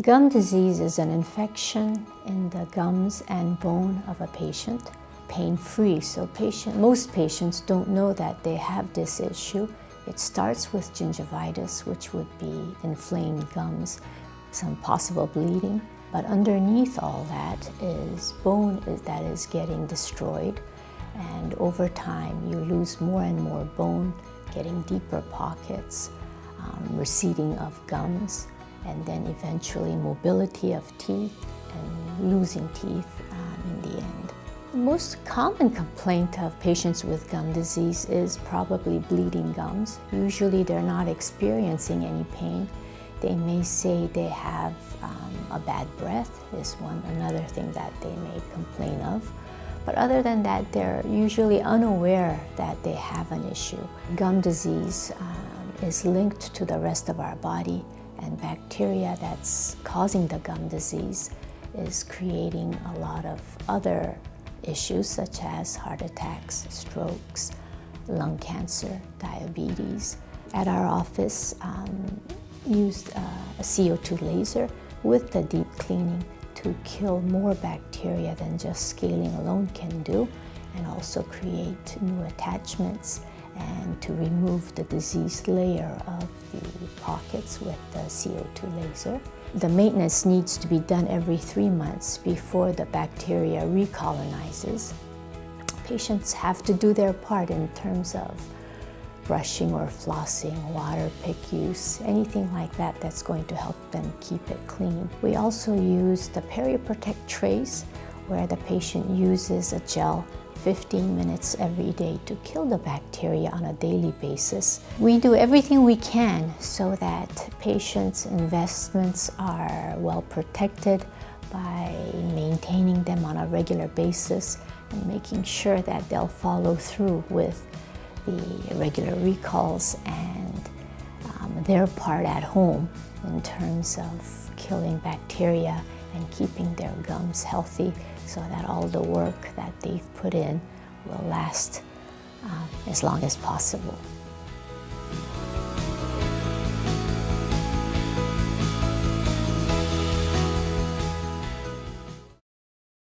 Gum disease is an infection in the gums and bone of a patient, pain-free. So most patients don't know that they have this issue. It starts with gingivitis, which would be inflamed gums, some possible bleeding. But underneath all that is bone that is getting destroyed. And over time, you lose more and more bone, getting deeper pockets, receding of gums, and then eventually mobility of teeth and losing teeth in the end. The most common complaint of patients with gum disease is probably bleeding gums. Usually they're not experiencing any pain. They may say they have a bad breath is another thing that they may complain of. But other than that, they're usually unaware that they have an issue. Gum disease is linked to the rest of our body, and bacteria that's causing the gum disease is creating a lot of other issues such as heart attacks, strokes, lung cancer, diabetes. At our office, used a CO2 laser with the deep cleaning to kill more bacteria than just scaling alone can do, and also create new attachments and to remove the diseased layer of the pockets with the CO2 laser. The maintenance needs to be done every 3 months before the bacteria recolonizes. Patients have to do their part in terms of brushing or flossing, water pick use, anything like that that's going to help them keep it clean. We also use the PeriProtect trays, where the patient uses a gel 15 minutes every day to kill the bacteria on a daily basis. We do everything we can so that patients' investments are well protected by maintaining them on a regular basis and making sure that they'll follow through with the regular recalls and their part at home in terms of killing bacteria and keeping their gums healthy so that all the work that they've put in will last as long as possible.